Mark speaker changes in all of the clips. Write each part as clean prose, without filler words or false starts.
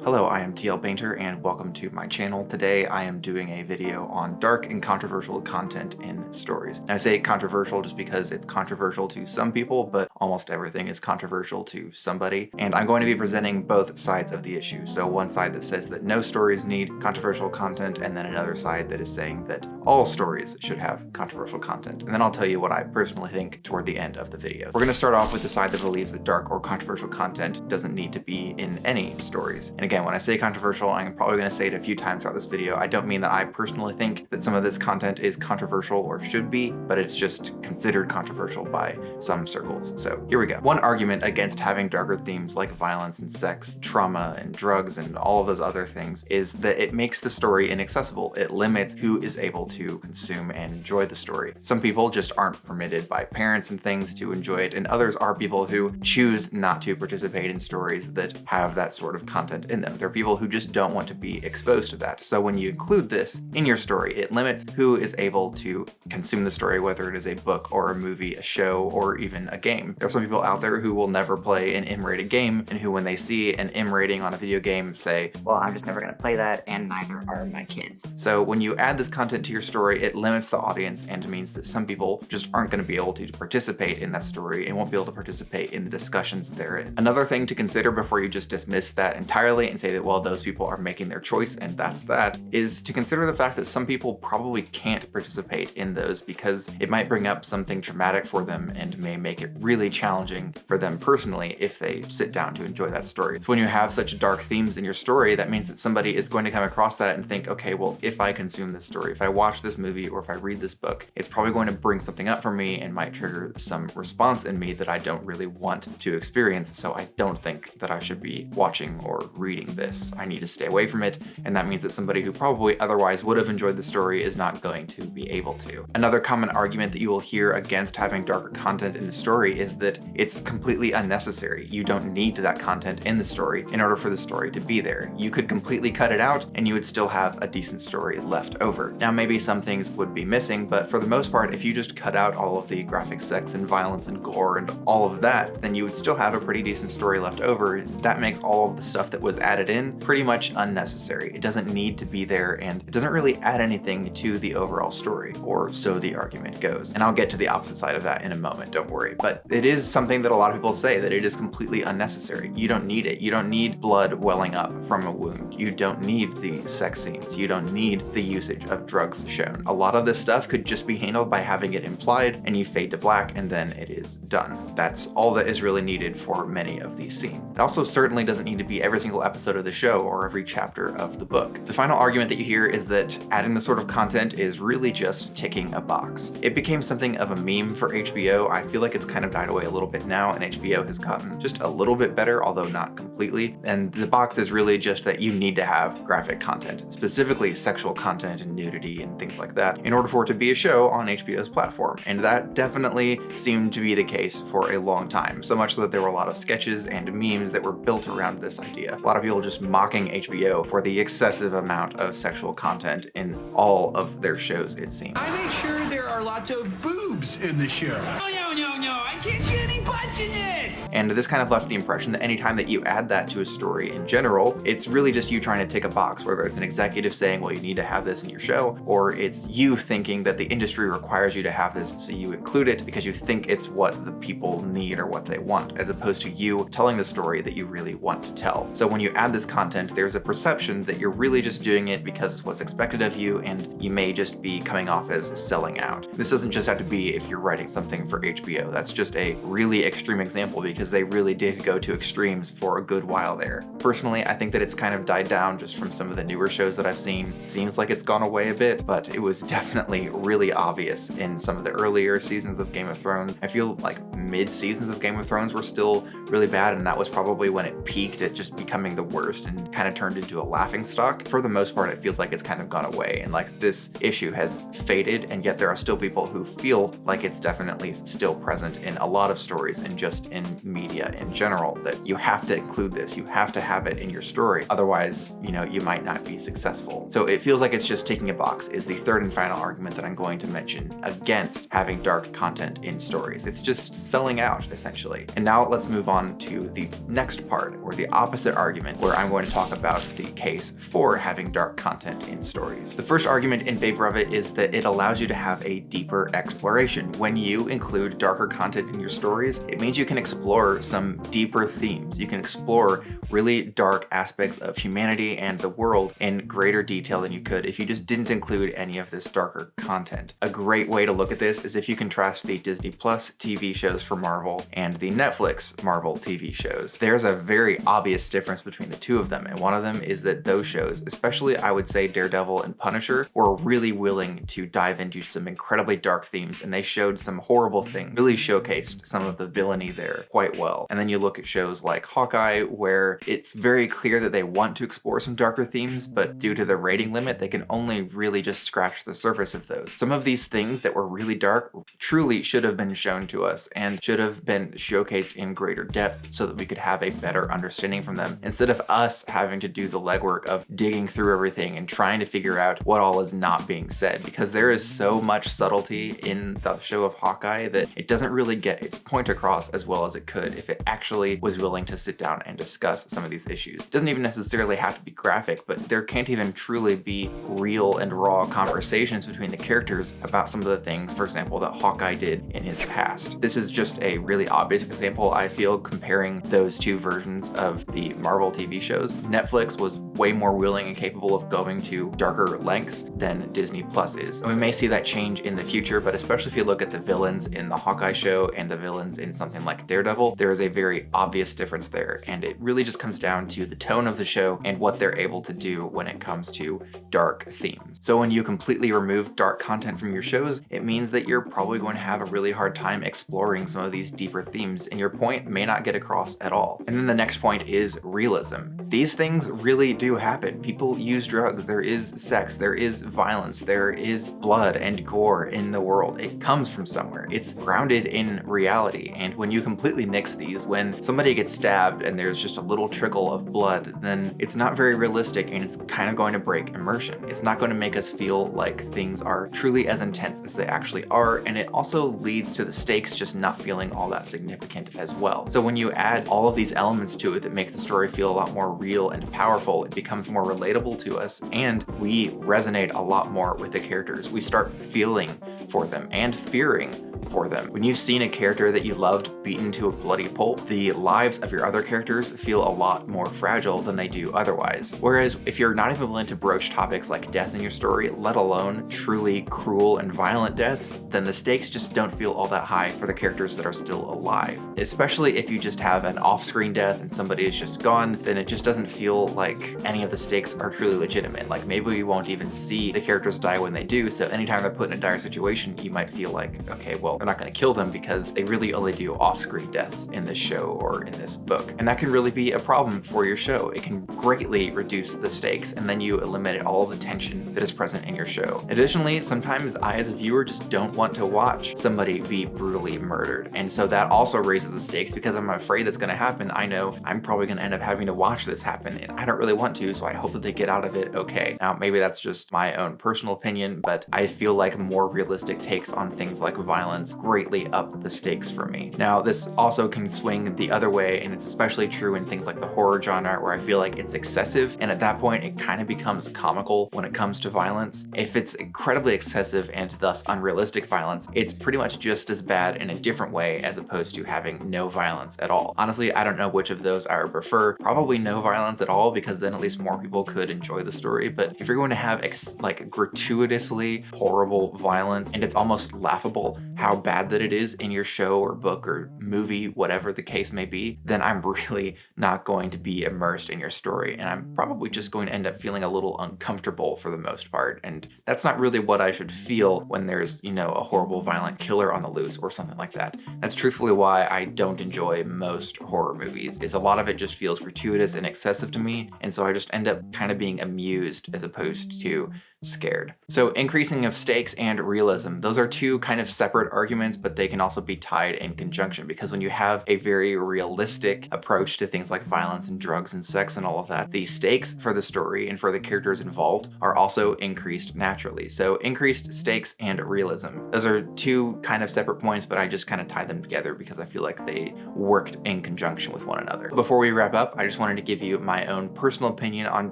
Speaker 1: Hello, I am TL Painter and welcome to my channel. Today I am doing a video on dark and controversial content in stories. And I say controversial just because it's controversial to some people, but almost everything is controversial to somebody. And I'm going to be presenting both sides of the issue. So one side that says that no stories need controversial content, and then another side that is saying that all stories should have controversial content. And then I'll tell you what I personally think toward the end of the video. We're going to start off with the side that believes that dark or controversial content doesn't need to be in any stories. And again, when I say controversial, I'm probably going to say it a few times throughout this video. I don't mean that I personally think that some of this content is controversial or should be, but it's just considered controversial by some circles. So here we go. One argument against having darker themes like violence and sex, trauma and drugs and all of those other things is that it makes the story inaccessible. It limits who is able to consume and enjoy the story. Some people just aren't permitted by parents and things to enjoy it, and others are people who choose not to participate in stories that have that sort of content in them. There are people who just don't want to be exposed to that. So when you include this in your story, it limits who is able to consume the story, whether it is a book or a movie, a show, or even a game. There are some people out there who will never play an M-rated game and who, when they see an M rating on a video game, say,
Speaker 2: well, I'm just never going to play that, and neither are my kids.
Speaker 1: So when you add this content to your story, it limits the audience and means that some people just aren't going to be able to participate in that story and won't be able to participate in the discussions therein. Another thing to consider before you just dismiss that entirely and say that, well, those people are making their choice and that's that, is to consider the fact that some people probably can't participate in those because it might bring up something traumatic for them and may make it really challenging for them personally if they sit down to enjoy that story. So when you have such dark themes in your story, that means that somebody is going to come across that and think, okay, well, if I consume this story, if I watch this movie, or if I read this book, it's probably going to bring something up for me and might trigger some response in me that I don't really want to experience. So I don't think that I should be watching or reading this. I need to stay away from it. And that means that somebody who probably otherwise would have enjoyed the story is not going to be able to. Another common argument that you will hear against having darker content in the story is that it's completely unnecessary. You don't need that content in the story in order for the story to be there. You could completely cut it out and you would still have a decent story left over. Now, maybe some things would be missing, but for the most part, if you just cut out all of the graphic sex and violence and gore and all of that, then you would still have a pretty decent story left over. That makes all of the stuff that was added in pretty much unnecessary. It doesn't need to be there, and it doesn't really add anything to the overall story, or so the argument goes. And I'll get to the opposite side of that in a moment, don't worry. But it is something that a lot of people say, that it is completely unnecessary. You don't need it. You don't need blood welling up from a wound. You don't need the sex scenes. You don't need the usage of drugs shown. A lot of this stuff could just be handled by having it implied, and you fade to black, and then it is done. That's all that is really needed for many of these scenes. It also certainly doesn't need to be every single episode of the show or every chapter of the book. The final argument that you hear is that adding this sort of content is really just ticking a box. It became something of a meme for HBO. I feel like it's kind of died away a little bit now, and HBO has gotten just a little bit better, although not completely. And the box is really just that you need to have graphic content, specifically sexual content and nudity and things like that, in order for it to be a show on HBO's platform. And that definitely seemed to be the case for a long time, so much so that there were a lot of sketches and memes that were built around this idea. A lot of people just mocking HBO for the excessive amount of sexual content in all of their shows, it seems.
Speaker 3: I make sure there are lots of boobs in the show. Oh, no, I can't see any butts in this!
Speaker 1: And this kind of left the impression that anytime that you add that to a story in general, it's really just you trying to tick a box, whether it's an executive saying, well, you need to have this in your show, or it's you thinking that the industry requires you to have this, so you include it because you think it's what the people need or what they want, as opposed to you telling the story that you really want to tell. So when you add this content, there's a perception that you're really just doing it because it's what's expected of you, and you may just be coming off as selling out. This doesn't just have to be if you're writing something for HBO. That's just a really extreme example because they really did go to extremes for a good while there. Personally, I think that it's kind of died down just from some of the newer shows that I've seen. It seems like it's gone away a bit, but it was definitely really obvious in some of the earlier seasons of Game of Thrones. I feel like mid-seasons of Game of Thrones were still really bad, and that was probably when it peaked at just becoming the worst and kind of turned into a laughingstock. For the most part, it feels like it's kind of gone away, and like this issue has faded, and yet there are still people who feel like it's definitely still present in a lot of stories and just in media in general, that you have to include this, you have to have it in your story, otherwise, you might not be successful. So it feels like it's just ticking a box is the third and final argument that I'm going to mention against having dark content in stories. It's just selling out, essentially. And now let's move on to the next part, or the opposite argument, where I'm going to talk about the case for having dark content in stories. The first argument in favor of it is that it allows you to have a deeper exploration. When you include darker content in your stories, it means you can explore some deeper themes. You can explore really dark aspects of humanity and the world in greater detail than you could if you just didn't include any of this darker content. A great way to look at this is if you contrast the Disney Plus TV shows for Marvel and the Netflix Marvel TV shows. There's a very obvious difference between the two of them, and one of them is that those shows, especially I would say Daredevil and Punisher, were really willing to dive into some incredibly dark themes, and they showed some horrible things, really showcased some of the villainy there quite well. And then you look at shows like Hawkeye, where it's very clear that they want to explore some darker themes, but due to the rating limit, they can only really just scratch the surface of those. Some of these things that were really dark truly should have been shown to us and should have been showcased in greater depth so that we could have a better understanding from them, instead of us having to do the legwork of digging through everything and trying to figure out what all is not being said, because there is so much subtlety in the show of Hawkeye that it doesn't really get its point across as well as it could if it actually was willing to sit down and discuss some of these issues. It doesn't even necessarily have to be graphic, but there can't even truly be real and raw conversations between the characters about some of the things, for example, that Hawkeye did in his past. This is just a really obvious example, I feel, comparing those two versions of the Marvel TV shows. Netflix was way more willing and capable of going to darker lengths than Disney Plus is. And we may see that change in the future, but especially if you look at the villains in the Hawkeye show and the villains in something like Daredevil, there is a very obvious difference there. And it really just comes down to the tone of the show and what they're able to do when it comes to dark themes. So when you completely remove dark content from your shows, it means that you're probably going to have a really hard time exploring some of these deeper themes, and your point may not get across at all. And then the next point is realism. These things really do happen. People use drugs, there is sex, there is violence, there is blood and gore in the world. It comes from somewhere. It's grounded in reality. And when you completely nix these, when somebody gets stabbed and there's just a little trickle of blood, then it's not very realistic, and it's kind of going to break immersion. It's not going to make us feel like things are truly as intense as they actually are, and it also leads to the stakes just not feeling all that significant as well. So when you add all of these elements to it that make the story feel a lot more real and powerful, it becomes more relatable to us, and we resonate a lot more with the characters. We start feeling for them and fearing for them. When you've seen a character that you loved beaten to a bloody pulp, the lives of your other characters feel a lot more fragile than they do otherwise. Whereas if you're not even willing to broach topics like death in your story, let alone truly cruel and violent deaths, then the stakes just don't feel all that high for the characters that are still alive. Especially if you just have an off-screen death and somebody is just gone, then it just doesn't feel like any of the stakes are truly legitimate. Like maybe we won't even see the characters die when they do, so anytime they're put in a dire situation, you might feel like, okay, well, they're not going to kill them because they really only do off-screen deaths in this show or in this book. And that can really be a problem for your show. It can greatly reduce the stakes, and then you eliminate all of the tension that is present in your show. Additionally, sometimes I as a viewer just don't want to watch somebody be brutally murdered. And so that also raises the stakes because I'm afraid that's going to happen. I know I'm probably going to end up having to watch this happen, and I don't really want to, so I hope that they get out of it okay. Now, maybe that's just my own personal opinion, but I feel like more realistic takes on things like violence greatly up the stakes for me. Now, this also can swing the other way, and it's especially true in things like the horror genre, where I feel like it's excessive, and at that point it kind of becomes comical when it comes to violence. If it's incredibly excessive and thus unrealistic violence, it's pretty much just as bad in a different way as opposed to having no violence at all. Honestly, I don't know which of those I would prefer. Probably no violence at all, because then at least more people could enjoy the story. But if you're going to have like gratuitously horrible violence, and it's almost laughable how bad that it is in your show or book or movie, whatever the case may be, then I'm really not going to be immersed in your story, and I'm probably just going to end up feeling a little uncomfortable for the most part. And that's not really what I should feel when there's, you know, a horrible violent killer on the loose or something like that. That's truthfully why I don't enjoy most horror movies, is a lot of it just feels gratuitous and excessive to me, and so I just end up kind of being amused as opposed to scared. So increasing of stakes and realism, those are two kind of separate arguments, but they can also be tied in conjunction, because when you have a very realistic approach to things like violence and drugs and sex and all of that, the stakes for the story and for the characters involved are also increased naturally. So increased stakes and realism. Those are two kind of separate points, but I just kind of tie them together because I feel like they worked in conjunction with one another. Before we wrap up, I just wanted to give you my own personal opinion on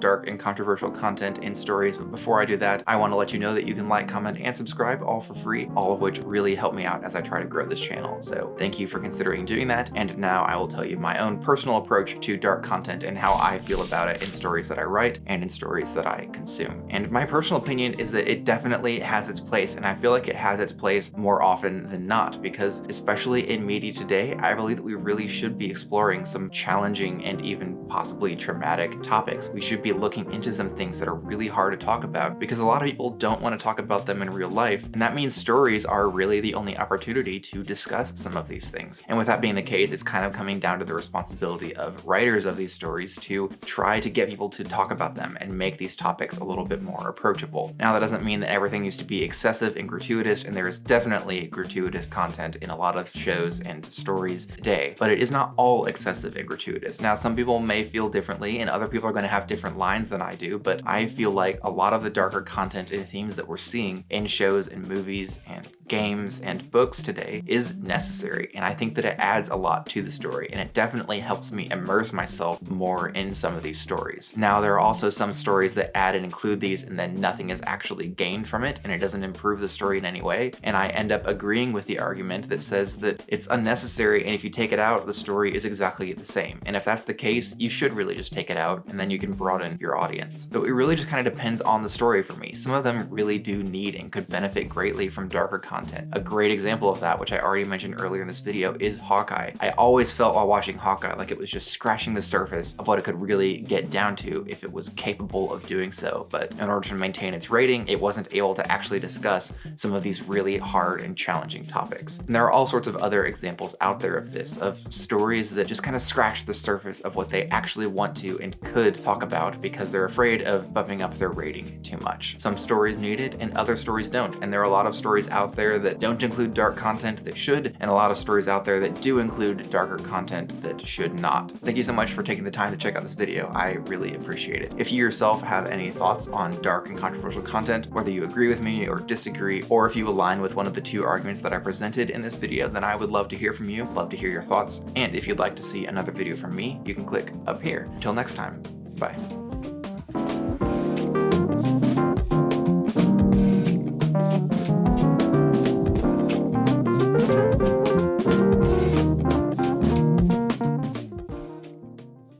Speaker 1: dark and controversial content in stories, but before I do that, I want to let you know that you can like, comment, and subscribe all for free, all of which really help me out as I try to grow this channel. So thank you for considering doing that. And now I will tell you my own personal approach to dark content and how I feel about it in stories that I write and in stories that I consume. And my personal opinion is that it definitely has its place, and I feel like it has its place more often than not, because especially in media today, I believe that we really should be exploring some challenging and even possibly traumatic topics. We should be looking into some things that are really hard to talk about, because a lot of people don't want to talk about them in real life, and that means stories are really the only opportunity to discuss some of these things. And with that being the case, it's kind of coming down to the responsibility of writers of these stories to try to get people to talk about them and make these topics a little bit more approachable. Now, that doesn't mean that everything needs to be excessive and gratuitous, and there is definitely gratuitous content in a lot of shows and stories today, but it is not all excessive and gratuitous. Now, some people may feel differently, and other people are going to have different lines than I do, but I feel like a lot of the darker content and themes that we're seeing in shows and movies and games and books today is necessary, and I think that it adds a lot to the story, and it definitely helps me immerse myself more in some of these stories. Now, there are also some stories that add and include these and then nothing is actually gained from it, and it doesn't improve the story in any way, and I end up agreeing with the argument that says that it's unnecessary, and if you take it out, the story is exactly the same. And if that's the case, you should really just take it out, and then you can broaden your audience. So it really just kind of depends on the story for me. Some of them really do need and could benefit greatly from darker content. A great example of that, which I already mentioned earlier in this video, is Hawkeye. I always felt while watching Hawkeye like it was just scratching the surface of what it could really get down to if it was capable of doing so, but in order to maintain its rating, it wasn't able to actually discuss some of these really hard and challenging topics. And there are all sorts of other examples out there of this, of stories that just kind of scratch the surface of what they actually want to and could talk about because they're afraid of bumping up their rating too much. Some stories need it and other stories don't, and there are a lot of stories out there that don't include dark content that should, and a lot of stories out there that do include darker content that should not. Thank you so much for taking the time to check out this video. I really appreciate it. If you yourself have any thoughts on dark and controversial content, whether you agree with me or disagree, or if you align with one of the two arguments that I presented in this video, then I would love to hear from you, love to hear your thoughts, and if you'd like to see another video from me, you can click up here. Until next time, bye.